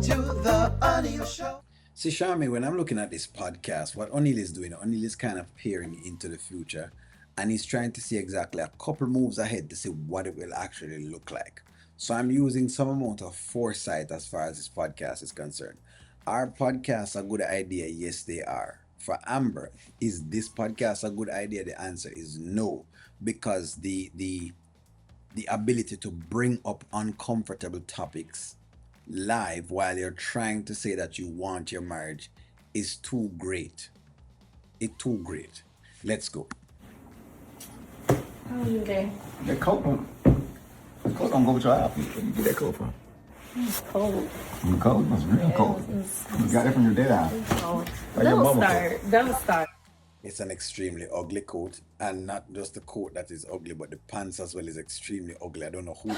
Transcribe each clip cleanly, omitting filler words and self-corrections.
to the O'Neill Show. See, Charmy, when I'm looking at this podcast, what O'Neill is doing, O'Neill is kind of peering into the future and he's trying to see exactly a couple moves ahead to see what it will actually look like. So I'm using some amount of foresight as far as this podcast is concerned. Are podcasts a good idea? Yes, they are. For Amber, is this podcast a good idea? The answer is no, because the ability to bring up uncomfortable topics live while you're trying to say that you want your marriage is too great. It's too great. Let's go. How are you today? That coat don't go with your outfit. Where you get that coat from? It's cold. You cold? It's real cold. You got it from your dad house. It's cold. Like your Don't mama start. Don't start. It's an extremely ugly coat, and not just the coat that is ugly, but the pants as well is extremely ugly. I don't know who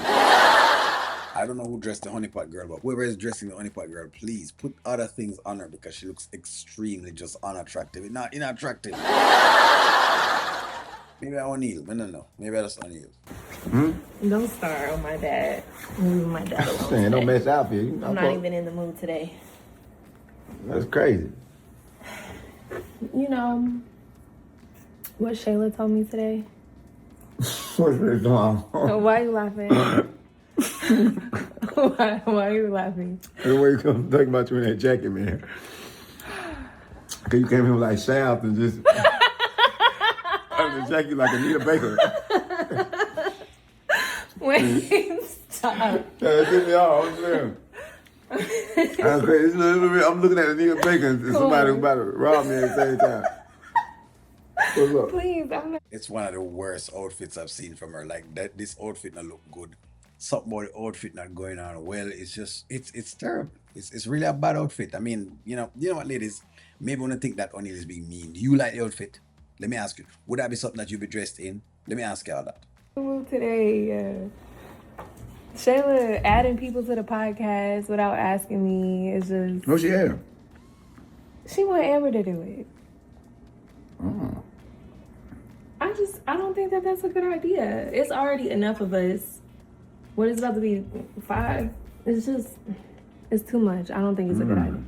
dressed the honeypot girl, but whoever is dressing the honeypot girl, please put other things on her because she looks extremely just unattractive. Not inattractive. Maybe I O'Neill. I don't know. Maybe I just O'Neill. Don't start on my dad. Leave my dad alone. Saying don't today. mess outfit. I'm not even in the mood today. That's crazy. You know what Shayla told me today? What's really going on? Why are you laughing? why are you laughing? The way you come talking about you in that jacket, man. Cause you came in like shaft and just under the jacket like Anita Baker. Wait, stop. Get me off. I'm saying. I'm looking at Anita Baker and somebody about to rob me at the same time. What's up? Please, I'm not. It's one of the worst outfits I've seen from her. Like that, this outfit not look good. Something about the outfit not going on well. It's terrible. It's really a bad outfit. I mean, you know what, ladies? Maybe when I think that O'Neill is being mean. Do you like the outfit? Let me ask you. Would that be something that you'd be dressed in? Let me ask you all that. Today, Shayla adding people to the podcast without asking me is just. What's she had? She want Amber to do it. Oh. I don't think that that's a good idea. It's already enough of us. What is about to be 5? It's too much. I don't think it's a good idea.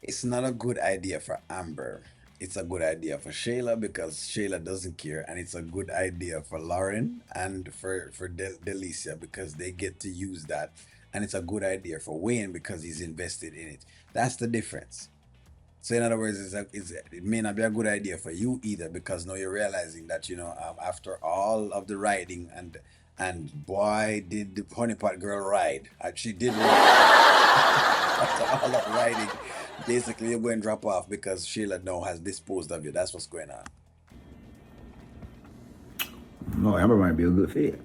It's not a good idea for Amber. It's a good idea for Shayla because Shayla doesn't care, and it's a good idea for Lauren and for Delicia because they get to use that, and it's a good idea for Wayne because he's invested in it. That's the difference. So in other words, it may not be a good idea for you either because now you're realizing that after all of the riding and boy did the honeypot girl ride. She did ride. After all that riding, basically you're going to drop off because Sheila now has disposed of you. That's what's going on. No, Amber might be a good fit.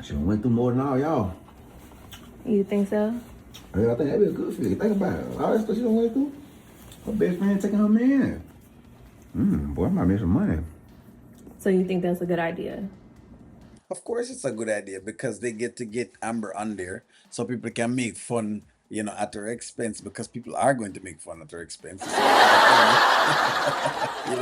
She went through more than all y'all. You think so? Yeah, I think that'd be a good fit. Think about it. All that stuff she done went through. Her best friend taking her man. Boy, I might make some money. So you think that's a good idea? Of course, it's a good idea because they get to get Amber on there so people can make fun, at her expense because people are going to make fun at her expense. You know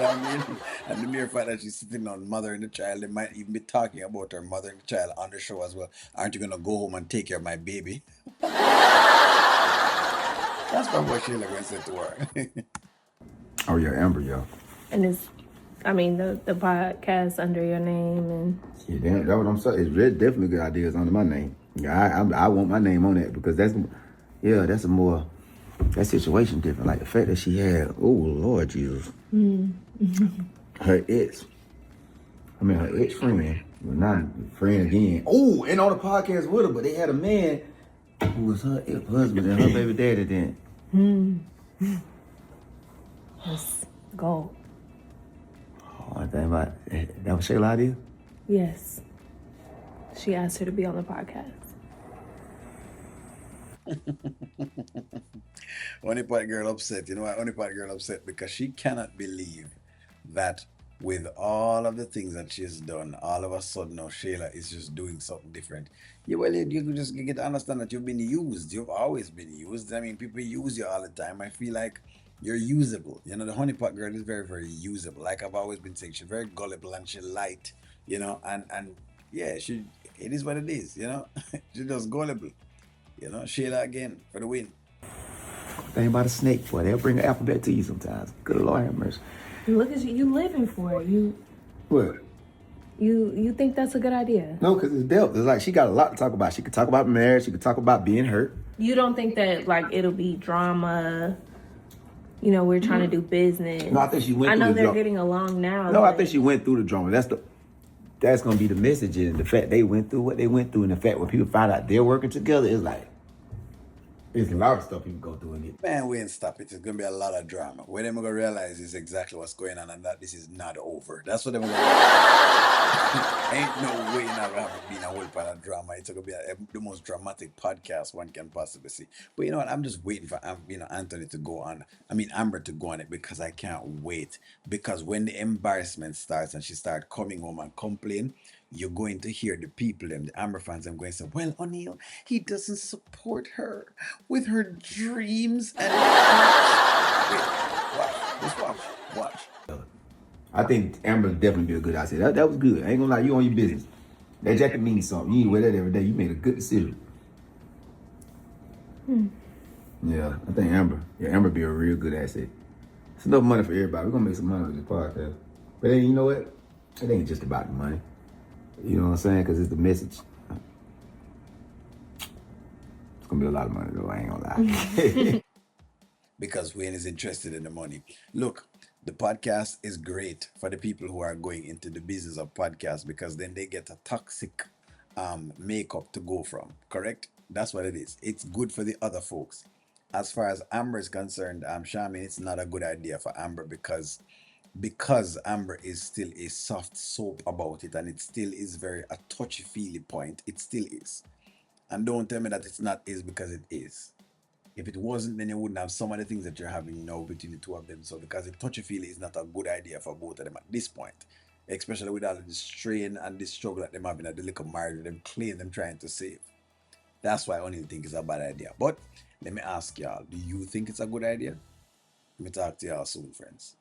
what I mean? And the mere fact that she's sitting on mother and the child, they might even be talking about her mother and the child on the show as well. Aren't you going to go home and take care of my baby? That's probably what Sheila going to say to her. Oh yeah, Amber, yo. And it's, the podcast under your name and. Yeah, that's what I'm saying. It's definitely good ideas under my name. Yeah, I want my name on that because that's a more, that situation different. Like the fact that she had, oh Lord Jesus, her ex-friend, well, not friend again. Oh, and on the podcast with her, but they had a man who was her ex-husband and her baby daddy then. Let's go. Oh, I think about that was Shayla idea? Yes. She asked her to be on the podcast. Honeypot girl upset. You know why Honeypot girl upset? Because she cannot believe that with all of the things that she's done, all of a sudden now Shayla is just doing something different. Yeah, well, you just get to understand that you've been used. You've always been used. I mean, people use you all the time. I feel like you're usable. The honeypot girl is very, very usable. Like I've always been saying, she's very gullible and she's light, and yeah, it is what it is, she's just gullible. You know, Shayla again for the win. Think about a snake, boy. They'll bring an alphabet to you sometimes. Good Lord have mercy. Look at you. You living for it. What? You think that's a good idea? No, because it's depth. It's like she got a lot to talk about. She could talk about marriage. She could talk about being hurt. You don't think that like it'll be drama? You know, we're trying to do business. No, I think she went I through know the they're drama. getting along now. No, I but- think she went through the drama. That's gonna be the message, and the fact they went through what they went through, and the fact when people find out they're working together, it's like it's a lot of stuff people go through in it. Man, we ain't stop it. It's gonna be a lot of drama. When they're gonna realize is exactly what's going on and that this is not over. That's what they're gonna ain't no way not gonna have it being a whole part of drama. It's gonna be the most dramatic podcast one can possibly see. But you know what? I'm just waiting for Anthony to go on. I mean Amber to go on it because I can't wait. Because when the embarrassment starts and she starts coming home and complain, you're going to hear the people, them, the Amber fans, I'm going to say, well, O'Neal, he doesn't support her with her dreams and wait, watch, just watch. I think Amber definitely be a good asset. That was good. I ain't gonna lie, you on your business. That jacket means something. You ain't wear that every day. You made a good decision. Yeah, I think Amber be a real good asset. It's enough money for everybody. We're gonna make some money with this podcast. But then you know what? It ain't just about the money. You know what I'm saying? Because it's the message. It's gonna be a lot of money though, I ain't gonna lie. Because Wayne is interested in the money. Look, the podcast is great for the people who are going into the business of podcasts because then they get a toxic makeup to go from. Correct? That's what it is. It's good for the other folks. As far as Amber is concerned, Charmaine, it's not a good idea for Amber because Amber is still a soft soap about it and it still is very a touchy-feely point. It still is. And don't tell me that it's not is because it is. If it wasn't, then you wouldn't have some of the things that you're having now between the two of them. So because the touchy-feely is not a good idea for both of them at this point. Especially with all of the strain and the struggle that them having at the little marriage, them claim them trying to save. That's why I only think it's a bad idea. But let me ask y'all, do you think it's a good idea? Let me talk to y'all soon, friends.